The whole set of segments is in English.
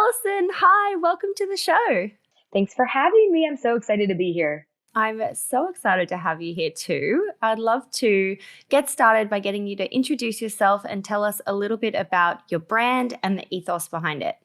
Allison, hi, welcome to the show. Thanks for having me. I'm so excited to be here. I'm so excited to have you here too. I'd love to get started by getting you to introduce yourself and tell us a little bit about your brand and the ethos behind it.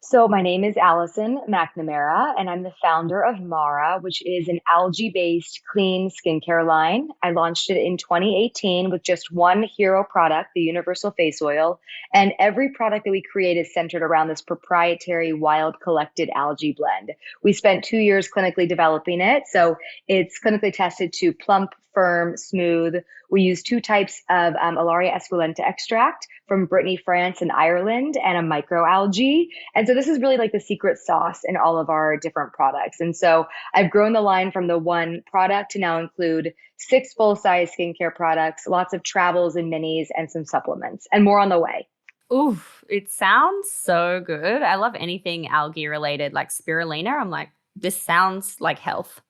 So my name is Allison McNamara, and I'm the founder of Mara, which is an algae-based clean skincare line. I launched it in 2018 with just one hero product, the Universal Face Oil, and every product that we create is centered around this proprietary wild collected algae blend. We spent 2 years clinically developing it, so it's clinically tested to plump, firm, smooth. We use two types of Alaria esculenta extract from Brittany, France and Ireland, and a microalgae. And so this is really like the secret sauce in all of our different products. And so I've grown the line from the one product to now include 6 full-size skincare products, lots of travels and minis, and some supplements, and more on the way. Oof, it sounds so good. I love anything algae related, like spirulina. I'm like, this sounds like health.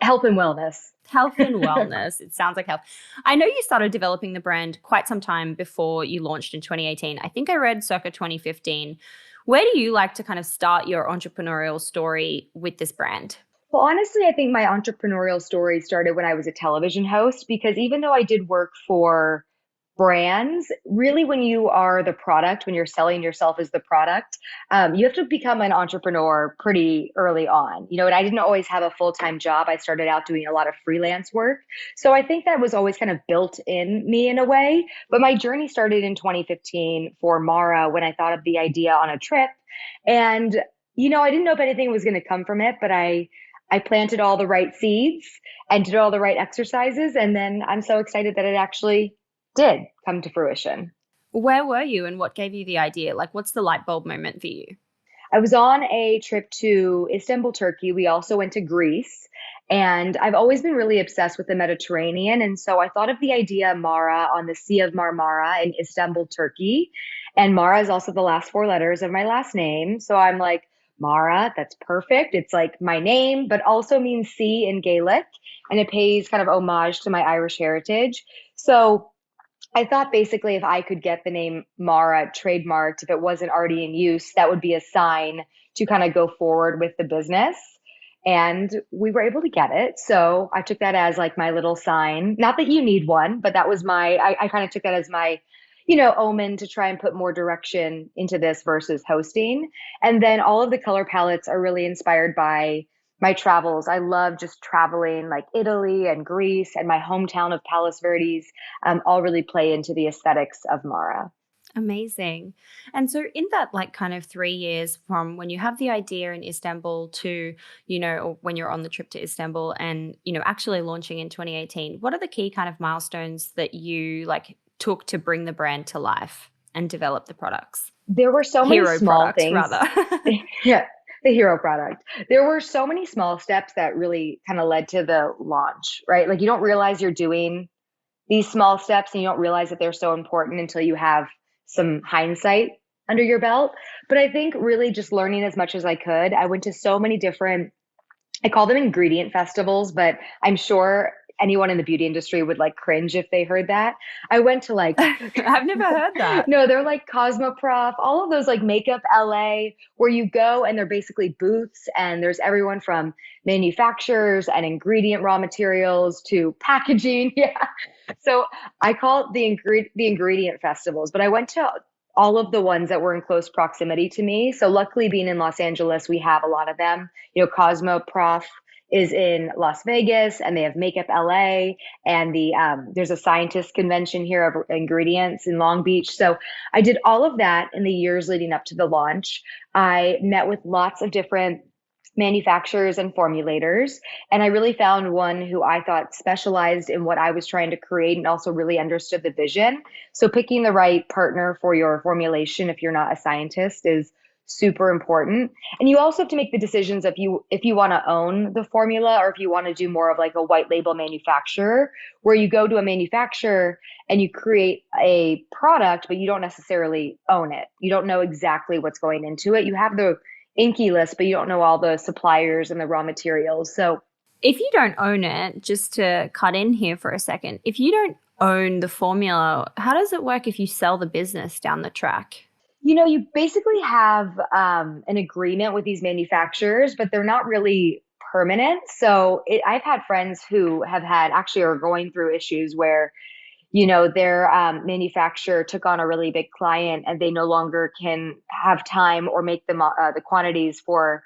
Health and wellness. Health and wellness. It sounds like health. I know you started developing the brand quite some time before you launched in 2018. I think I read circa 2015. Where do you like to kind of start your entrepreneurial story with this brand? Well, honestly, I think my entrepreneurial story started when I was a television host, because even though I did work for brands, really when you are the product, when you're selling yourself as the product, you have to become an entrepreneur pretty early on. And I didn't always have a full-time job. I started out doing a lot of freelance work. So I think that was always kind of built in me in a way. But my journey started in 2015 for Mara when I thought of the idea on a trip. And, I didn't know if anything was going to come from it, but I planted all the right seeds and did all the right exercises. And then I'm so excited that it actually did come to fruition. Where were you and what gave you the idea? Like, what's the light bulb moment for you? I was on a trip to Istanbul, Turkey. We also went to Greece. And I've always been really obsessed with the Mediterranean. And so I thought of the idea Mara on the Sea of Marmara in Istanbul, Turkey. And Mara is also the last 4 letters of my last name. So I'm like, Mara, that's perfect. It's like my name, but also means sea in Gaelic. And it pays kind of homage to my Irish heritage. So I thought basically if I could get the name Mara trademarked, if it wasn't already in use, that would be a sign to kind of go forward with the business. And we were able to get it. So I took that as like my little sign. Not that you need one, but that was I kind of took that as my, omen to try and put more direction into this versus hosting. And then all of the color palettes are really inspired by my travels. I love just traveling, like Italy and Greece and my hometown of Palos Verdes, all really play into the aesthetics of Mara. Amazing. And so in that like kind of 3 years from when you have the idea in Istanbul to, when you're on the trip to Istanbul and, actually launching in 2018, what are the key kind of milestones that you like took to bring the brand to life and develop the products? There were so many small things. Rather. Yeah. The hero product. There were so many small steps that really kind of led to the launch, right? Like you don't realize you're doing these small steps and you don't realize that they're so important until you have some hindsight under your belt. But I think really just learning as much as I could. I went to so many different, I call them ingredient festivals, but I'm sure anyone in the beauty industry would like cringe if they heard that. I went to like I've never heard that. No, they're like Cosmoprof, all of those like Makeup LA, where you go and they're basically booths and there's everyone from manufacturers and ingredient raw materials to packaging. Yeah. So I call it the ingredient festivals, but I went to all of the ones that were in close proximity to me. So luckily being in Los Angeles, we have a lot of them. Cosmoprof is in Las Vegas and they have Makeup LA and there's a scientist convention here of ingredients in Long Beach. So I did all of that in the years leading up to the launch. I met with lots of different manufacturers and formulators. And I really found one who I thought specialized in what I was trying to create and also really understood the vision. So picking the right partner for your formulation, if you're not a scientist, is super important. And you also have to make the decisions if you want to own the formula or if you want to do more of like a white label manufacturer, where you go to a manufacturer and you create a product, but you don't necessarily own it. You don't know exactly what's going into it. You have the Inky list, but you don't know all the suppliers and the raw materials. So if you don't own it, just to cut in here for a second, if you don't own the formula, how does it work if you sell the business down the track? You basically have an agreement with these manufacturers, but they're not really permanent. So I've had friends who have had actually are going through issues where, their manufacturer took on a really big client and they no longer can have time or make the quantities for,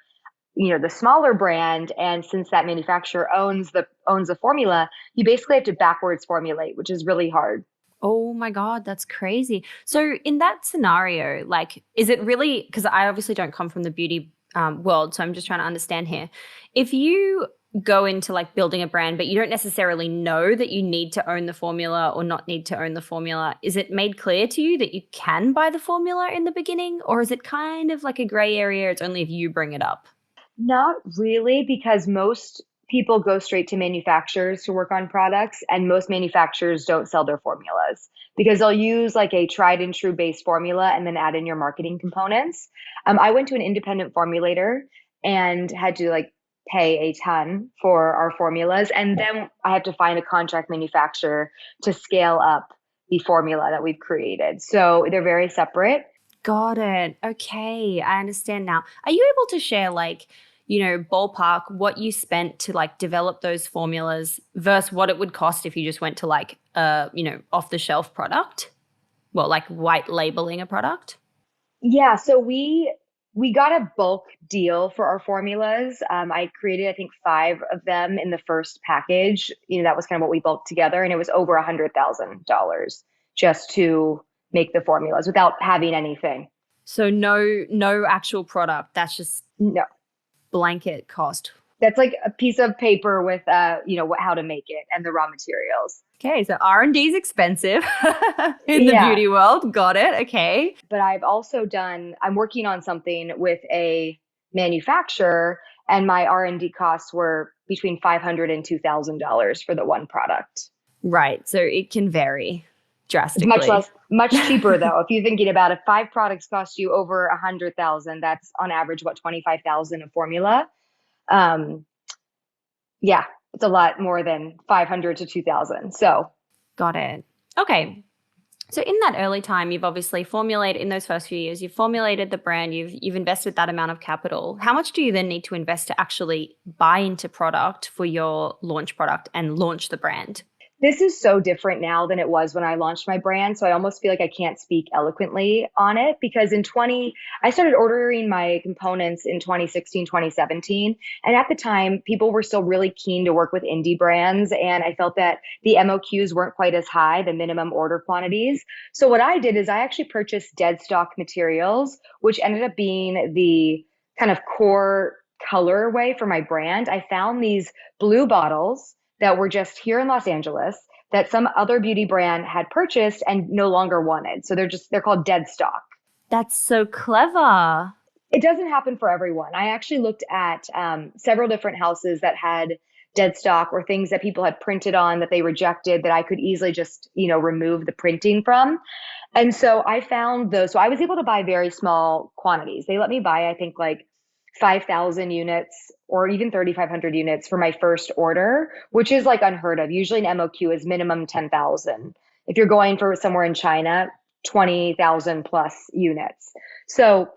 the smaller brand. And since that manufacturer owns the formula, you basically have to backwards formulate, which is really hard. Oh my God, that's crazy. So, in that scenario, like, is it really, because I obviously don't come from the beauty world, so I'm just trying to understand here. If you go into like building a brand, but you don't necessarily know that you need to own the formula or not need to own the formula, is it made clear to you that you can buy the formula in the beginning? Or is it kind of like a gray area? It's only if you bring it up? Not really, because most people go straight to manufacturers to work on products, and most manufacturers don't sell their formulas because they'll use like a tried and true base formula and then add in your marketing components. I went to an independent formulator and had to like pay a ton for our formulas, and then I have to find a contract manufacturer to scale up the formula that we've created. So they're very separate. Got it. Okay, I understand now. Are you able to share like, ballpark what you spent to like develop those formulas versus what it would cost if you just went to like off the shelf product? Well, like white labeling a product? Yeah, so we got a bulk deal for our formulas. I created, I think, five of them in the first package. That was kind of what we bulked together, and it was over $100,000 just to make the formulas without having anything. So no actual product. That's just No, blanket cost. that's like a piece of paper with, how to make it and the raw materials. Okay, so R&D is expensive in the Yeah, beauty world. Got it. Okay. but I'm working on something with a manufacturer, and my R&D costs were between $500 and $2,000 for the one product. Right. So it can vary It's much drastically. less, much cheaper though. If you're thinking about it, five products cost you over 100,000. That's on average, what, 25,000 a formula. Um, yeah, it's a lot more than 500 to 2,000. So Got it. Okay. So in that early time, you've obviously formulated in those first few years, you've formulated the brand, you've invested that amount of capital. How much do you then need to invest to actually buy into product for your launch product and launch the brand? this is so different now than it was when I launched my brand. So I almost feel like I can't speak eloquently on it because I started ordering my components in 2016, 2017. And at the time, people were still really keen to work with indie brands. And I felt that the MOQs weren't quite as high, the minimum order quantities. So what I did is I actually purchased dead stock materials, which ended up being the kind of core colorway for my brand. I found these blue bottles that were just here in Los Angeles that some other beauty brand had purchased and no longer wanted. So they're called dead stock. That's so clever. It doesn't happen for everyone. I actually looked at several different houses that had dead stock or things that people had printed on that they rejected that I could easily just, remove the printing from. And so I found those. So I was able to buy very small quantities. They let me buy, I think, like 5,000 units or even 3,500 units for my first order, which is like unheard of. Usually an MOQ is minimum 10,000. If you're going for somewhere in China, 20,000 plus units. So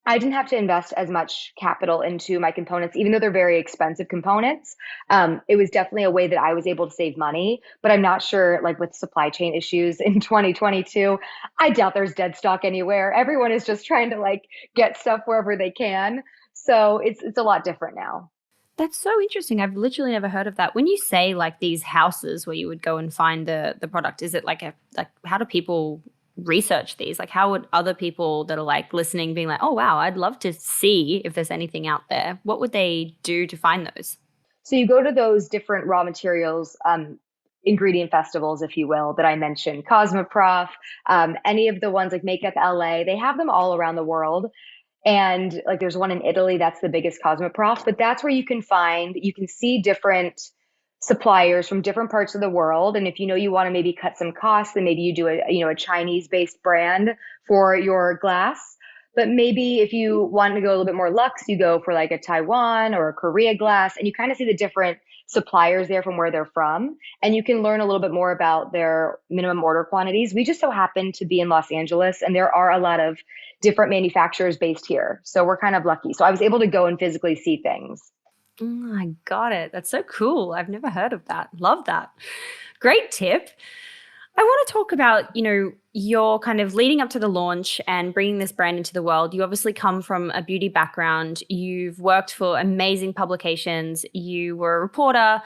I didn't have to invest as much capital into my components, even though they're very expensive components. It was definitely a way that I was able to save money, but I'm not sure, like with supply chain issues in 2022, I doubt there's dead stock anywhere. Everyone is just trying to like get stuff wherever they can. So it's a lot different now. That's so interesting. I've literally never heard of that. When you say like these houses where you would go and find the product, is it like how do people research these? Like how would other people that are like listening being like, "Oh wow, I'd love to see if there's anything out there." What would they do to find those? So you go to those different raw materials, ingredient festivals, if you will, that I mentioned, Cosmoprof, any of the ones like Makeup LA, they have them all around the world. And like there's one in Italy, that's the biggest Cosmoprof, but that's where you can see different suppliers from different parts of the world. And if you want to maybe cut some costs, then maybe you do a Chinese based brand for your glass. But maybe if you want to go a little bit more luxe, you go for like a Taiwan or a Korea glass, and you kind of see the different suppliers there from where they're from. And you can learn a little bit more about their minimum order quantities. We just so happen to be in Los Angeles, and there are a lot of different manufacturers based here. So we're kind of lucky. So I was able to go and physically see things. Mm, I got it. That's so cool. I've never heard of that. Love that. Great tip. I want to talk about, your kind of leading up to the launch and bringing this brand into the world. You obviously come from a beauty background. You've worked for amazing publications. You were a reporter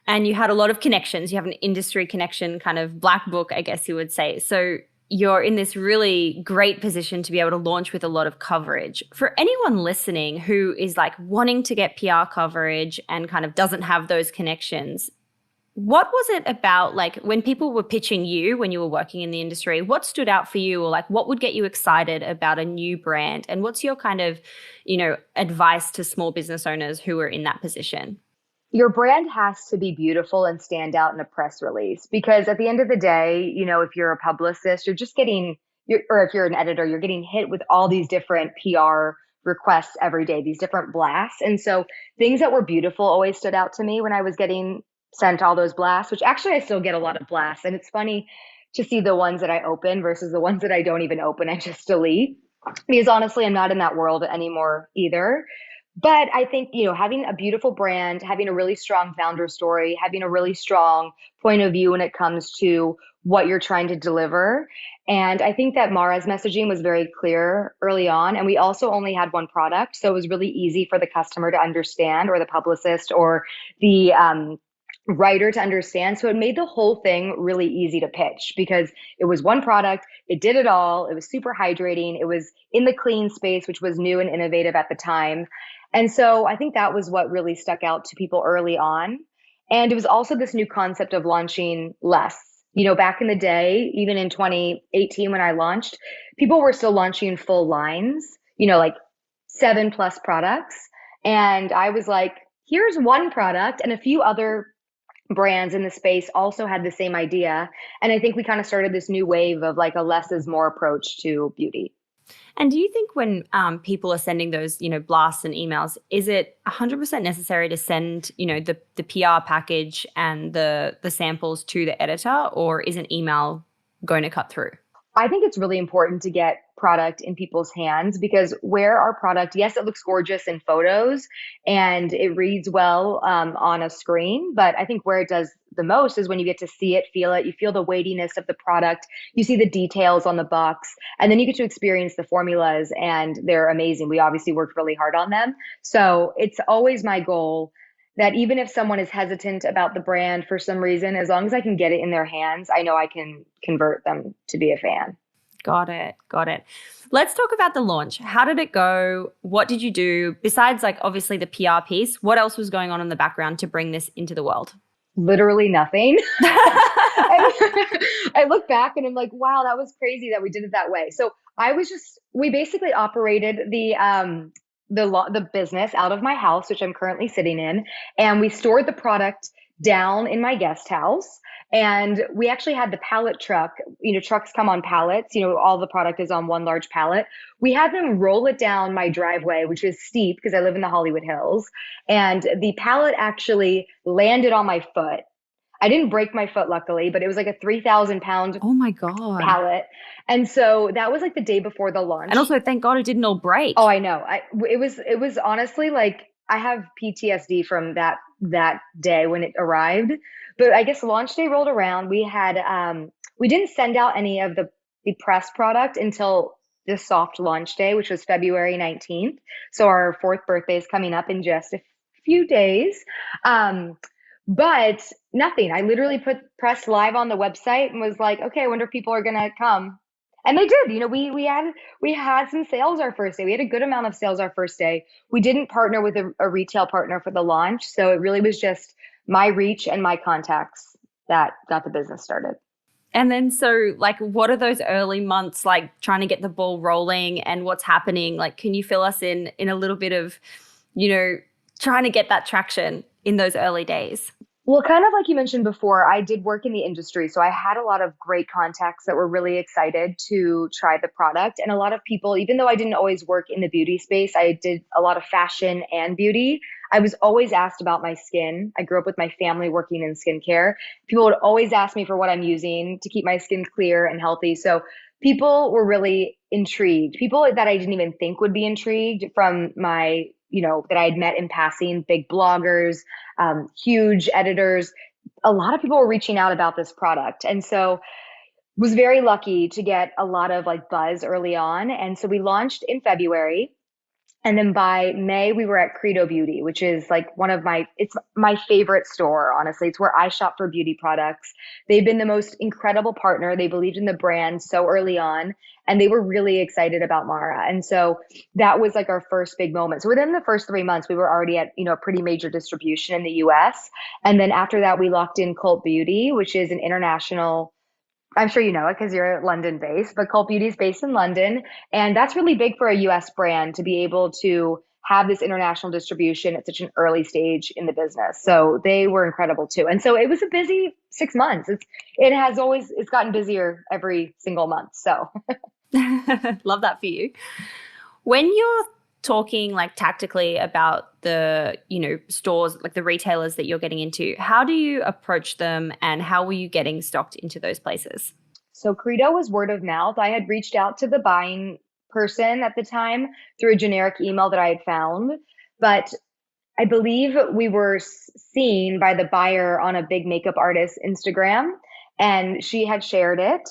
and you had a lot of connections. You have an industry connection, kind of black book, I guess you would say. So you're in this really great position to be able to launch with a lot of coverage. For anyone listening who is like wanting to get PR coverage and kind of doesn't have those connections, what was it about, like, when people were pitching you when you were working in the industry, what stood out for you, or like what would get you excited about a new brand? And what's your kind of, advice to small business owners who are in that position? Your brand has to be beautiful and stand out in a press release, because at the end of the day, if you're a publicist, you're just getting, or if you're an editor, you're getting hit with all these different PR requests every day, these different blasts. And so things that were beautiful always stood out to me when I was getting sent all those blasts, which actually I still get a lot of blasts. And it's funny to see the ones that I open versus the ones that I don't even open. I just delete, because honestly, I'm not in that world anymore either. But I think, having a beautiful brand, having a really strong founder story, having a really strong point of view when it comes to what you're trying to deliver. And I think that Mara's messaging was very clear early on. And we also only had one product. So it was really easy for the customer to understand, or the publicist, or the writer to understand. So it made the whole thing really easy to pitch, because it was one product. It did it all. It was super hydrating. It was in the clean space, which was new and innovative at the time. And so I think that was what really stuck out to people early on. And it was also this new concept of launching less. Back in the day, even in 2018 when I launched, people were still launching full lines, like 7+ products. And I was like, here's one product, and a few other brands in the space also had the same idea. And I think we kind of started this new wave of like a less is more approach to beauty. And do you think when people are sending those, blasts and emails, is it 100% necessary to send, the PR package and the samples to the editor, or is an email going to cut through? I think it's really important to get product in people's hands, because where our product, yes, it looks gorgeous in photos and it reads well on a screen, but I think where it does the most is when you get to see it, feel it, you feel the weightiness of the product, you see the details on the box, and then you get to experience the formulas, and they're amazing. We obviously worked really hard on them. So it's always my goal that even if someone is hesitant about the brand for some reason, as long as I can get it in their hands, I know I can convert them to be a fan. Got it. Let's talk about the launch. How did it go? What did you do? Besides, like, obviously the PR piece, what else was going on in the background to bring this into the world? Literally nothing. I look back and I'm like, wow, that was crazy that we did it that way. So we basically operated the business out of my house, which I'm currently sitting in, and we stored the product down in my guest house. And we actually had the pallet truck, trucks come on pallets, all the product is on one large pallet. We had them roll it down my driveway, which is steep because I live in the Hollywood Hills. And the pallet actually landed on my foot. I didn't break my foot, luckily, but it was like a 3,000-pound Oh my God. pallet. And so that was like the day before the launch. And also, thank God it didn't all break. Oh, I know. It was honestly like, I have PTSD from that day when it arrived. But I guess launch day rolled around. We didn't send out any of the press product until the soft launch day, which was February 19th. So our 4th birthday is coming up in just a few days. But nothing. I literally put press live on the website and was like, okay, I wonder if people are going to come. And they did. We had some sales our first day. We had a good amount of sales our first day. We didn't partner with a retail partner for the launch. So it really was just my reach and my contacts that got the business started. And then, so like, what are those early months like, trying to get the ball rolling, and what's happening? Like, can you fill us in a little bit of, trying to get that traction in those early days? Well, kind of like you mentioned before, I did work in the industry. So I had a lot of great contacts that were really excited to try the product. And a lot of people, even though I didn't always work in the beauty space, I did a lot of fashion and beauty. I was always asked about my skin. I grew up with my family working in skincare. People would always ask me for what I'm using to keep my skin clear and healthy. So people were really intrigued. People that I didn't even think would be intrigued from my, that I had met in passing, big bloggers, huge editors. A lot of people were reaching out about this product. And so was very lucky to get a lot of like buzz early on. And so we launched in February. And then by May, we were at Credo Beauty, which is like it's my favorite store, honestly. It's where I shop for beauty products. They've been the most incredible partner. They believed in the brand so early on, and they were really excited about Mara. And so that was like our first big moment. So within the first 3 months, we were already at, a pretty major distribution in the US. And then after that, we locked in Cult Beauty, which is an international, I'm sure you know it because you're London based, but Cult Beauty is based in London. And that's really big for a US brand to be able to have this international distribution at such an early stage in the business. So they were incredible too. And so it was a busy 6 months. It's gotten busier every single month. So love that for you. When you're talking like tactically about the, stores, like the retailers that you're getting into, how do you approach them and how were you getting stocked into those places? So Credo was word of mouth. I had reached out to the buying person at the time through a generic email that I had found, but I believe we were seen by the buyer on a big makeup artist Instagram, and she had shared it.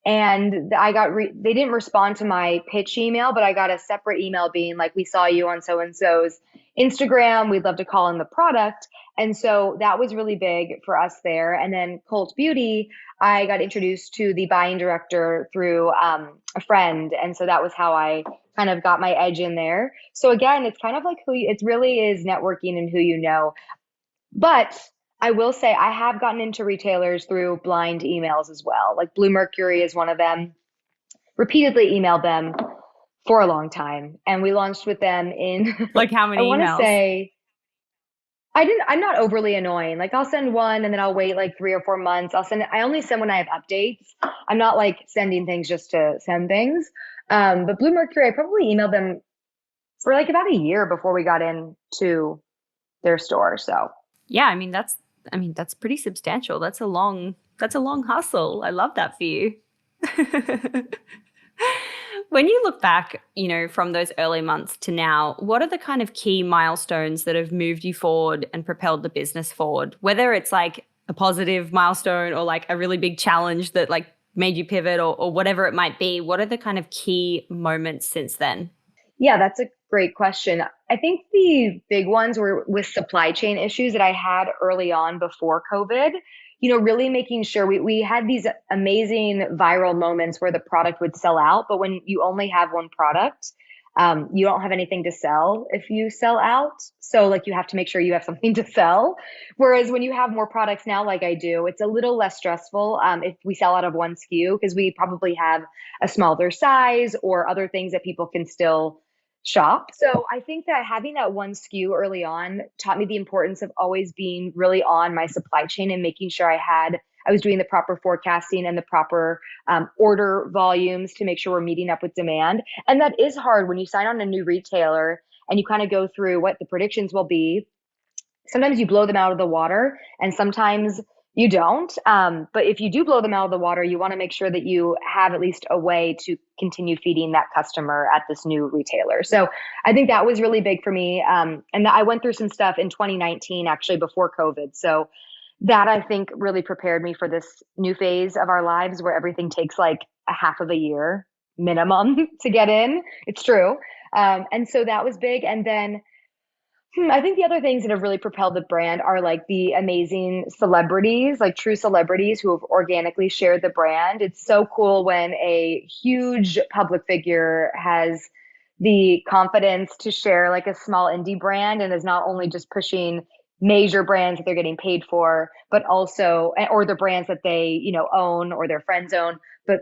And they didn't respond to my pitch email, but I got a separate email being like, we saw you on so-and-so's Instagram. We'd love to call in the product. And so that was really big for us there. And then Cult Beauty, I got introduced to the buying director through a friend. And so that was how I kind of got my edge in there. So again, it's kind of like it really is networking and who you know. But I will say I have gotten into retailers through blind emails as well. Like Blue Mercury is one of them. Repeatedly emailed them for a long time. And we launched with them in like how many I want to emails? say I'm not overly annoying. Like I'll send one and then I'll wait like 3 or 4 months. I only send when I have updates. I'm not like sending things just to send things. But Blue Mercury, I probably emailed them for like about a year before we got into their store. So yeah, that's pretty substantial. That's a long hustle. I love that for you. When you look back, from those early months to now, what are the kind of key milestones that have moved you forward and propelled the business forward? Whether it's like a positive milestone or like a really big challenge that like made you pivot or whatever it might be, what are the kind of key moments since then? Yeah, that's a great question. I think the big ones were with supply chain issues that I had early on before COVID. Really making sure we had these amazing viral moments where the product would sell out. But when you only have one product, you don't have anything to sell if you sell out. So like you have to make sure you have something to sell. Whereas when you have more products now, like I do, it's a little less stressful if we sell out of one SKU because we probably have a smaller size or other things that people can still shop. So I think that having that one SKU early on taught me the importance of always being really on my supply chain and making sure I was doing the proper forecasting and the proper order volumes to make sure we're meeting up with demand. And that is hard when you sign on a new retailer and you kind of go through what the predictions will be. Sometimes you blow them out of the water and sometimes you don't. But if you do blow them out of the water, you want to make sure that you have at least a way to continue feeding that customer at this new retailer. So I think that was really big for me. And I went through some stuff in 2019, actually before COVID. So that I think really prepared me for this new phase of our lives where everything takes like a half of a year minimum to get in. It's true. And so that was big. And then I think the other things that have really propelled the brand are like the amazing celebrities, like true celebrities who have organically shared the brand. It's so cool when a huge public figure has the confidence to share like a small indie brand and is not only just pushing major brands that they're getting paid for, but also, or the brands that they, own or their friends own, but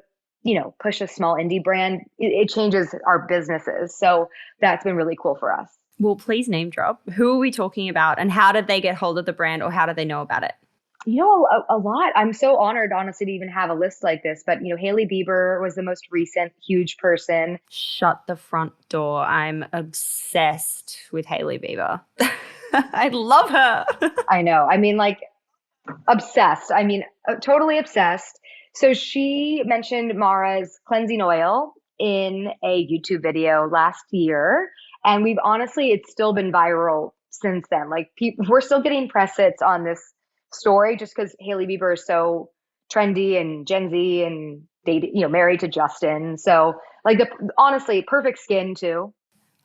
push a small indie brand. It changes our businesses. So that's been really cool for us. Well, please name drop. Who are we talking about and how did they get hold of the brand or how did they know about it? A lot. I'm so honored, honestly, to even have a list like this. But, Hailey Bieber was the most recent huge person. Shut the front door. I'm obsessed with Hailey Bieber. I love her. I know. I mean, like obsessed. I mean, totally obsessed. So she mentioned Mara's cleansing oil in a YouTube video last year. And we've honestly, it's still been viral since then. Like people, we're still getting press hits on this story just because Hailey Bieber is so trendy and Gen Z and dated, married to Justin. So like honestly, perfect skin too.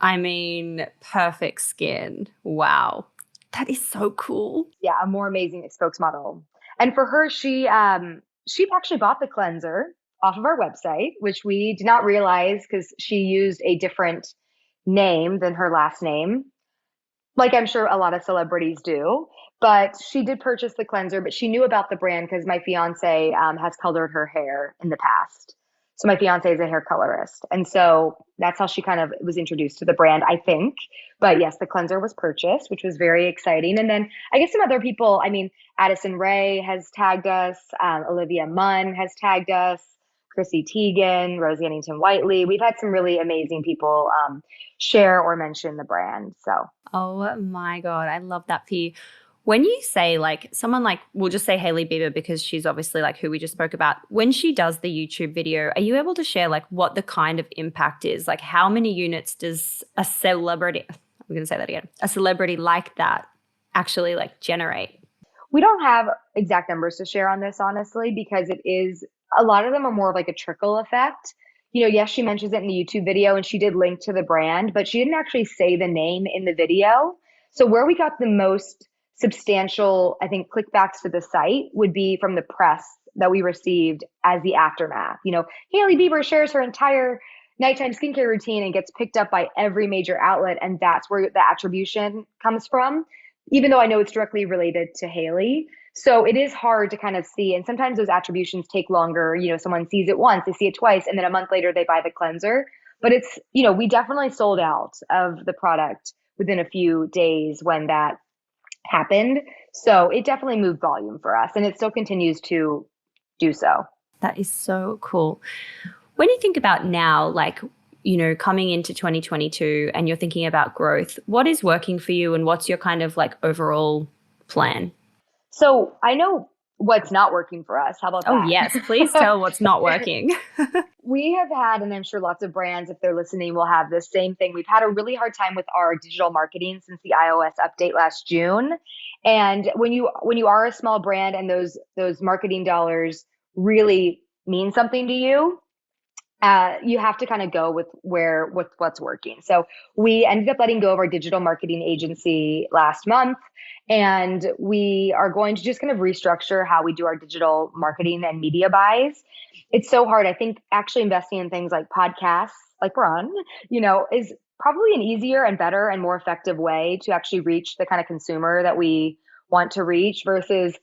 I mean, perfect skin. Wow. That is so cool. Yeah, a more amazing spokesmodel. And for her, she actually bought the cleanser off of our website, which we did not realize because she used a different name than her last name, like I'm sure a lot of celebrities do. But she did purchase the cleanser, but she knew about the brand because my fiance has colored her hair in the past. So my fiance is a hair colorist. And so that's how she kind of was introduced to the brand, I think. But yes, the cleanser was purchased, which was very exciting. And then I guess some other people, I mean, Addison Rae has tagged us, Olivia Munn has tagged us, Chrissy Teigen, Rosie Huntington Whiteley. We've had some really amazing people share or mention the brand. So, oh my God, I love that for you. When you say like someone like, we'll just say Hailey Bieber because she's obviously like who we just spoke about. When she does the YouTube video, are you able to share like what the kind of impact is? Like how many units does a celebrity, I'm going to say that again, a celebrity like that actually like generate? We don't have exact numbers to share on this, honestly, because it is a lot of them are more of like a trickle effect. Yes, she mentions it in the YouTube video and she did link to the brand, but she didn't actually say the name in the video. So where we got the most substantial, I think, clickbacks to the site would be from the press that we received as the aftermath. Hailey Bieber shares her entire nighttime skincare routine and gets picked up by every major outlet. And that's where the attribution comes from, even though I know it's directly related to Hailey. So it is hard to kind of see. And sometimes those attributions take longer. Someone sees it once, they see it twice, and then a month later they buy the cleanser. But it's, we definitely sold out of the product within a few days when that happened. So it definitely moved volume for us and it still continues to do so. That is so cool. When you think about now, like, coming into 2022 and you're thinking about growth, what is working for you and what's your kind of like overall plan? So I know what's not working for us. How about that? Oh, yes. Please tell what's not working. We have had, and I'm sure lots of brands, if they're listening, will have the same thing. We've had a really hard time with our digital marketing since the iOS update last June. And when you are a small brand and those marketing dollars really mean something to you, you have to kind of go with what's working. So we ended up letting go of our digital marketing agency last month, and we are going to just kind of restructure how we do our digital marketing and media buys. It's so hard. I think actually investing in things like podcasts, like we're on, is probably an easier and better and more effective way to actually reach the kind of consumer that we want to reach versus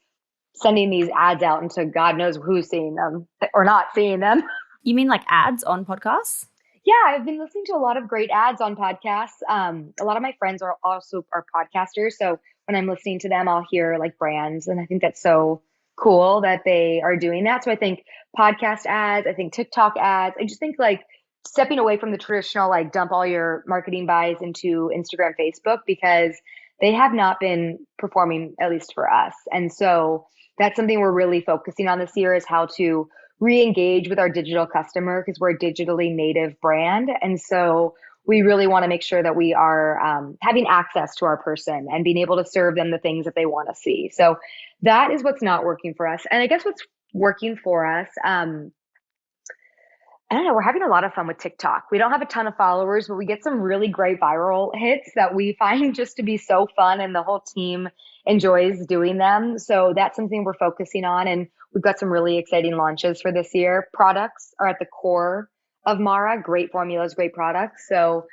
sending these ads out into God knows who's seeing them or not seeing them. You mean like ads on podcasts? Yeah, I've been listening to a lot of great ads on podcasts. A lot of my friends are podcasters. So when I'm listening to them, I'll hear like brands. And I think that's so cool that they are doing that. So I think podcast ads, I think TikTok ads, I just think like stepping away from the traditional, like dump all your marketing buys into Instagram, Facebook, because they have not been performing, at least for us. And so that's something we're really focusing on this year is how to re-engage with our digital customer because we're a digitally native brand. And so we really want to make sure that we are having access to our person and being able to serve them the things that they want to see. So that is what's not working for us. And I guess what's working for us, I don't know, we're having a lot of fun with TikTok. We don't have a ton of followers, but we get some really great viral hits that we find just to be so fun and the whole team enjoys doing them. So that's something we're focusing on. And we've got some really exciting launches for this year. Products are at the core of Mara, great formulas, great products. So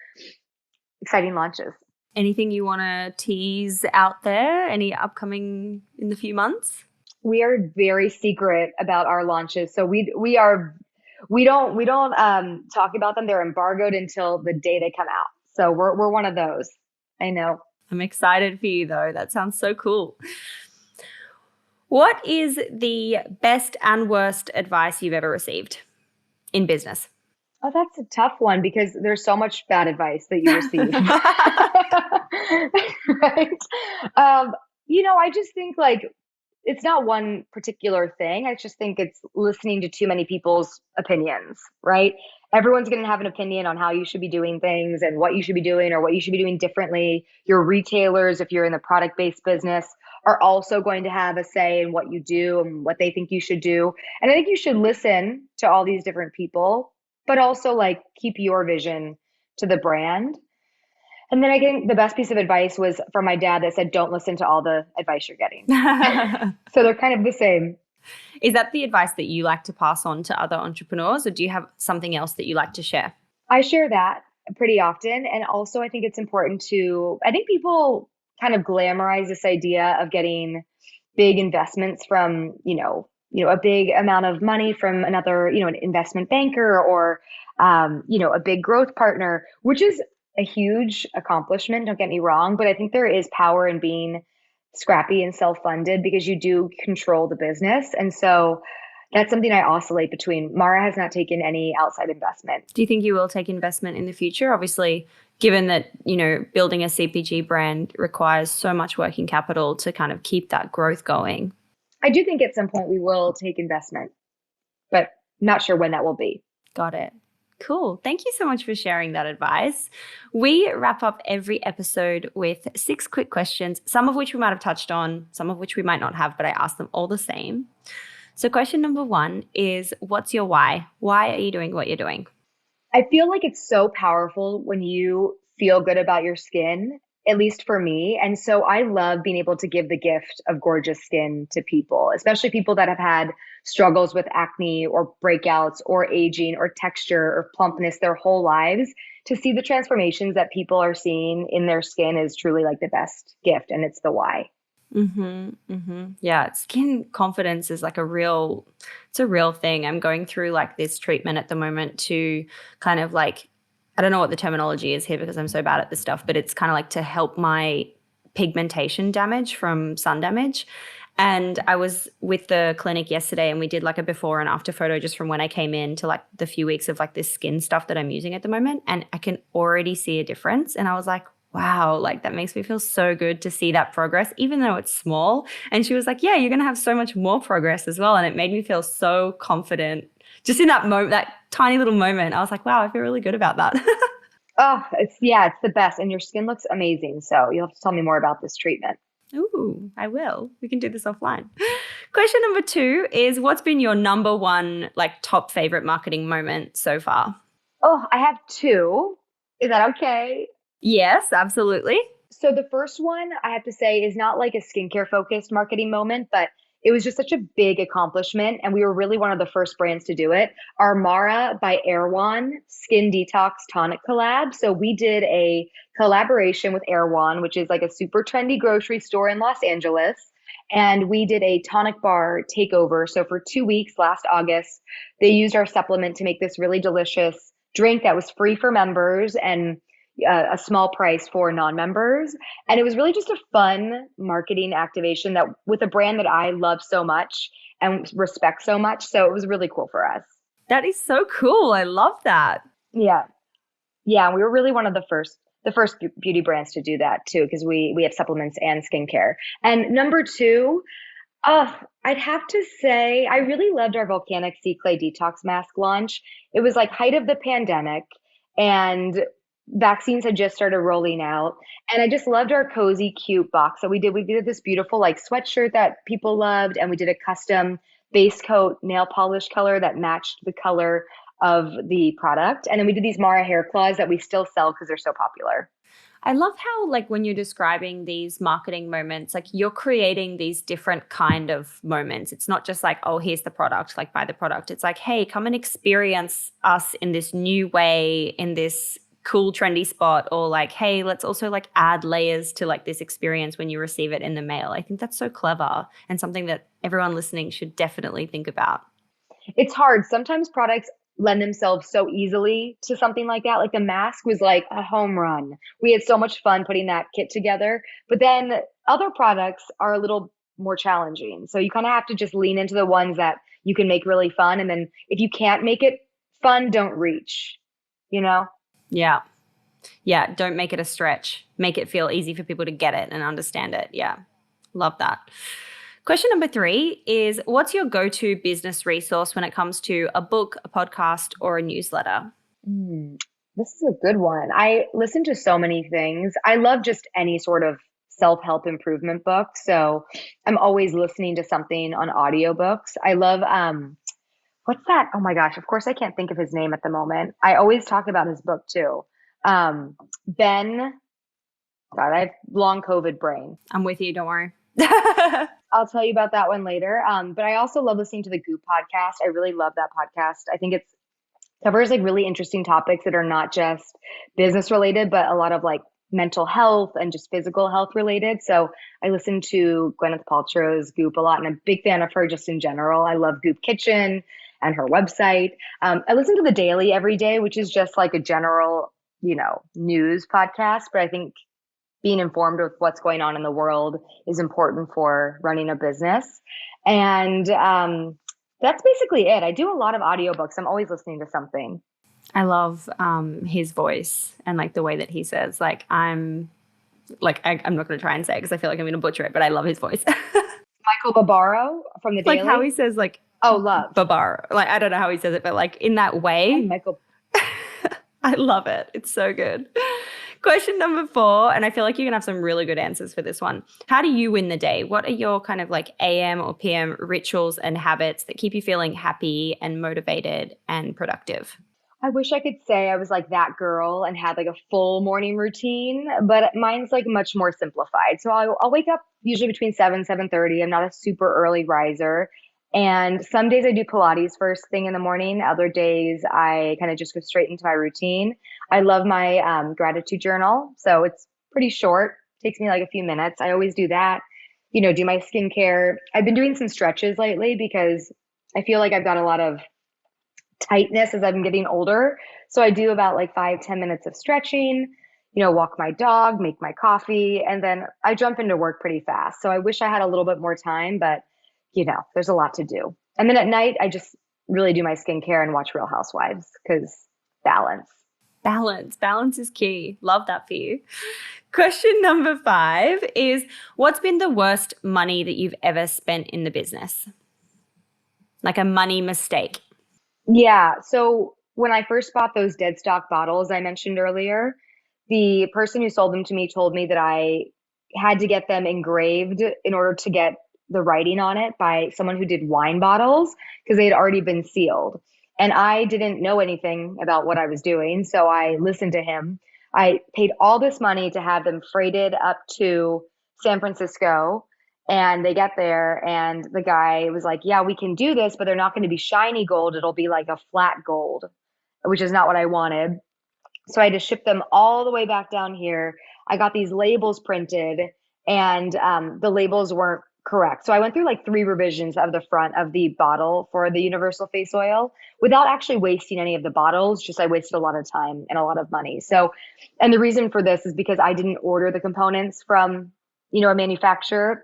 exciting launches. Anything you want to tease out there? Any upcoming in the few months? We are very secret about our launches. So we don't talk about them. They're embargoed until the day they come out. So we're one of those. I know. I'm excited for you though. That sounds so cool. What is the best and worst advice you've ever received in business? Oh, that's a tough one because there's so much bad advice that you receive. right? Um, I just think like it's not one particular thing. I just think it's listening to too many people's opinions, right? Everyone's going to have an opinion on how you should be doing things and what you should be doing or what you should be doing differently. Your retailers, if you're in the product based business, are also going to have a say in what you do and what they think you should do. And I think you should listen to all these different people, but also like keep your vision to the brand. And then I think the best piece of advice was from my dad that said, don't listen to all the advice you're getting. So they're kind of the same. Is that the advice that you like to pass on to other entrepreneurs, or do you have something else that you like to share? I share that pretty often. And also, I think it's important I think people kind of glamorize this idea of getting big investments from, a big amount of money from another, an investment banker or, a big growth partner, which is a huge accomplishment. Don't get me wrong, but I think there is power in being scrappy and self-funded because you do control the business. And so that's something I oscillate between. Mara has not taken any outside investment. Do you think you will take investment in the future? Obviously, given that, building a CPG brand requires so much working capital to kind of keep that growth going. I do think at some point we will take investment, but not sure when that will be. Got it. Cool. Thank you so much for sharing that advice. We wrap up every episode with 6 quick questions, some of which we might have touched on, some of which we might not have, but I ask them all the same. So question number 1 is, what's your why? Why are you doing what you're doing? I feel like it's so powerful when you feel good about your skin, at least for me. And so I love being able to give the gift of gorgeous skin to people, especially people that have had struggles with acne or breakouts or aging or texture or plumpness their whole lives. To see the transformations that people are seeing in their skin is truly like the best gift. And it's the why. Yeah, skin confidence is like it's a real thing. I'm going through like this treatment at the moment to kind of like, I don't know what the terminology is here because I'm so bad at this stuff, but it's kind of like to help my pigmentation damage from sun damage. And I was with the clinic yesterday and we did like a before and after photo just from when I came in to like the few weeks of like this skin stuff that I'm using at the moment. And I can already see a difference. And I was like, wow, like that makes me feel so good to see that progress, even though it's small. And she was like, yeah, you're going to have so much more progress as well. And it made me feel so confident just in that moment, that tiny little moment. I was like, wow, I feel really good about that. Oh, it's the best. And your skin looks amazing. So you'll have to tell me more about this treatment. Ooh, I will. We can do this offline. Question number 2 is, what's been your number 1, like top favorite marketing moment so far? Oh, I have 2. Is that okay? Yes, absolutely. So the first one I have to say is not like a skincare focused marketing moment, but it was just such a big accomplishment. And we were really one of the first brands to do it. Our Mara by Erewhon Skin Detox Tonic collab. So we did a collaboration with Erewhon, which is like a super trendy grocery store in Los Angeles. And we did a tonic bar takeover. So for 2 weeks last August, they used our supplement to make this really delicious drink that was free for members and a small price for non-members. And it was really just a fun marketing activation that with a brand that I love so much and respect so much. So it was really cool for us. That is so cool. I love that. Yeah. Yeah. We were really one of the first beauty brands to do that too, because we have supplements and skincare. And number 2, I'd have to say I really loved our Volcanic Sea Clay Detox Mask launch. It was like height of the pandemic and vaccines had just started rolling out. And I just loved our cozy, cute box that we did. We did this beautiful like sweatshirt that people loved. And we did a custom base coat nail polish color that matched the color of the product. And then we did these Mara hair claws that we still sell because they're so popular. I love how like when you're describing these marketing moments, like you're creating these different kind of moments. It's not just like, oh, here's the product, like buy the product. It's like, hey, come and experience us in this new way, in this cool trendy spot, or like, hey, let's also like add layers to like this experience when you receive it in the mail. I think that's so clever and something that everyone listening should definitely think about. It's hard. Sometimes products lend themselves so easily to something like that. Like the mask was like a home run. We had so much fun putting that kit together, but then other products are a little more challenging. So you kind of have to just lean into the ones that you can make really fun. And then if you can't make it fun, don't reach, you know? Yeah. Yeah, don't make it a stretch. Make it feel easy for people to get it and understand it. Yeah, love that. Question number 3 is, what's your go-to business resource when it comes to a book, a podcast, or a newsletter? Mm, this is a good one. I listen to so many things. I love just any sort of self-help improvement book. So I'm always listening to something on audiobooks. I love what's that? Oh my gosh, of course I can't think of his name at the moment. I always talk about his book too. Ben, God, I have long COVID brain. I'm with you, don't worry. I'll tell you about that one later. But I also love listening to the Goop podcast. I really love that podcast. I think it's covers like really interesting topics that are not just business related, but a lot of like mental health and just physical health related. So I listen to Gwyneth Paltrow's Goop a lot, and I'm a big fan of her just in general. I love Goop Kitchen and her website. I listen to The Daily every day, which is just like a general, news podcast. But I think being informed with what's going on in the world is important for running a business. And that's basically it. I do a lot of audiobooks. I'm always listening to something. I love his voice and like the way that he says, like, I'm not going to try and say it because I feel like I'm going to butcher it, but I love his voice. Michael Barbaro from The Daily. Like how he says like, oh, love. Barbaro. Like, I don't know how he says it, but like in that way. Oh, Michael. I love it. It's so good. Question number 4, and I feel like you're going to have some really good answers for this one. How do you win the day? What are your kind of like AM or PM rituals and habits that keep you feeling happy and motivated and productive? I wish I could say I was like that girl and had like a full morning routine, but mine's like much more simplified. So I'll wake up usually between 7:30. I'm not a super early riser. And some days I do Pilates first thing in the morning. Other days I kind of just go straight into my routine. I love my gratitude journal. So it's pretty short, takes me like a few minutes. I always do that, do my skincare. I've been doing some stretches lately because I feel like I've got a lot of tightness as I'm getting older. So I do about like 5-10 minutes of stretching, walk my dog, make my coffee, and then I jump into work pretty fast. So I wish I had a little bit more time, but there's a lot to do. And then at night, I just really do my skincare and watch Real Housewives because balance. Balance is key. Love that for you. Question number 5 is, what's been the worst money that you've ever spent in the business? Like a money mistake. Yeah. So when I first bought those deadstock bottles I mentioned earlier, the person who sold them to me told me that I had to get them engraved in order to get the writing on it by someone who did wine bottles because they had already been sealed. And I didn't know anything about what I was doing. So I listened to him. I paid all this money to have them freighted up to San Francisco. And they get there and the guy was like, yeah, we can do this, but they're not going to be shiny gold. It'll be like a flat gold, which is not what I wanted. So I had to ship them all the way back down here. I got these labels printed and the labels weren't correct. So I went through like 3 revisions of the front of the bottle for the universal face oil without actually wasting any of the bottles. Just I wasted a lot of time and a lot of money. So, and the reason for this is because I didn't order the components from, a manufacturer.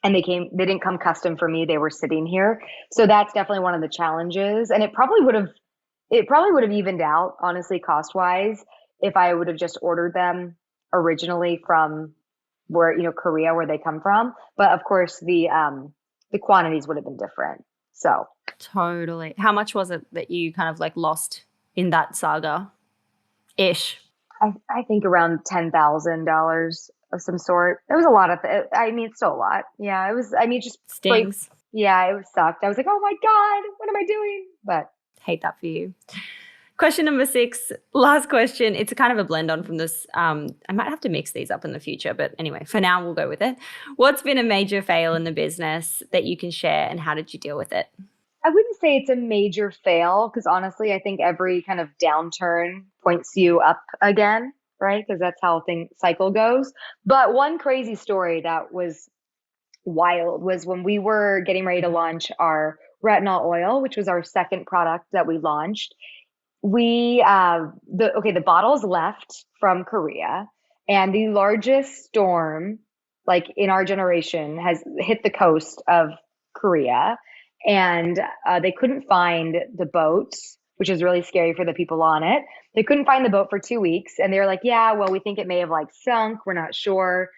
And they didn't come custom for me. They were sitting here. So that's definitely one of the challenges. And it probably would have evened out, honestly, cost wise, if I would have just ordered them originally from where, Korea, where they come from. But of course the quantities would have been different. So totally. How much was it that you kind of like lost in that saga ish? I think around $10,000 of some sort. It was a lot of, it's still a lot. Yeah, it was, just stings. Like, yeah, it was sucked. I was like, oh my God, what am I doing? But hate that for you. Question number 6, last question. It's a kind of a blend on from this. I might have to mix these up in the future, but anyway, for now we'll go with it. What's been a major fail in the business that you can share and how did you deal with it? I wouldn't say it's a major fail because honestly, I think every kind of downturn points you up again, right? Because that's how cycle goes. But one crazy story that was wild was when we were getting ready to launch our retinol oil, which was our second product that we launched. The bottles left from Korea and the largest storm like in our generation has hit the coast of Korea and they couldn't find the boats which is really scary for the people on it. They couldn't find the boat for 2 weeks. And they were like, yeah, well, we think it may have like sunk. We're not sure.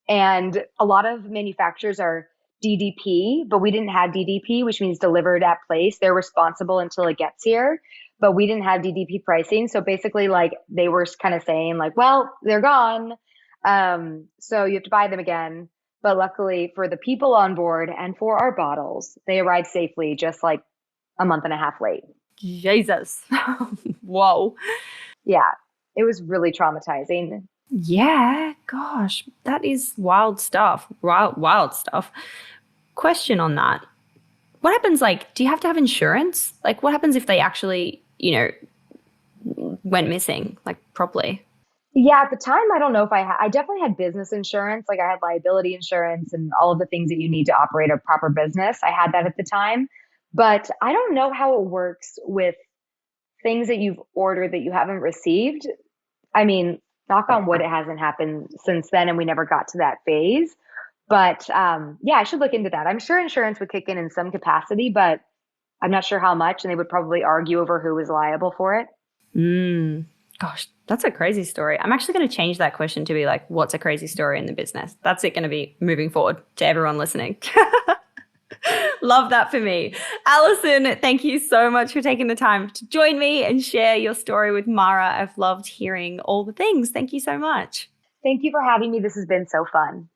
And a lot of manufacturers are DDP, but we didn't have DDP, which means delivered at place. They're responsible until it gets here, but we didn't have DDP pricing. So basically, like they were kind of saying, like, well, they're gone. So you have to buy them again. But luckily for the people on board and for our bottles, they arrived safely, just like a month and a half late. Jesus. Whoa. Yeah, it was really traumatizing. Yeah, gosh, that is wild stuff. Wild stuff. Question on that. What happens, like, do you have to have insurance? Like, what happens if they actually, went missing, like, properly? Yeah, at the time, I don't know if I definitely had business insurance. Like I had liability insurance and all of the things that you need to operate a proper business. I had that at the time, but I don't know how it works with things that you've ordered that you haven't received. I mean, knock on wood, it hasn't happened since then, and we never got to that phase. But yeah, I should look into that. I'm sure insurance would kick in some capacity, but I'm not sure how much, and they would probably argue over who was liable for it. Gosh, that's a crazy story. I'm actually going to change that question to be like, what's a crazy story in the business? That's it going to be moving forward to everyone listening. Love that for me. Allison, thank you so much for taking the time to join me and share your story with Mara. I've loved hearing all the things. Thank you so much. Thank you for having me. This has been so fun.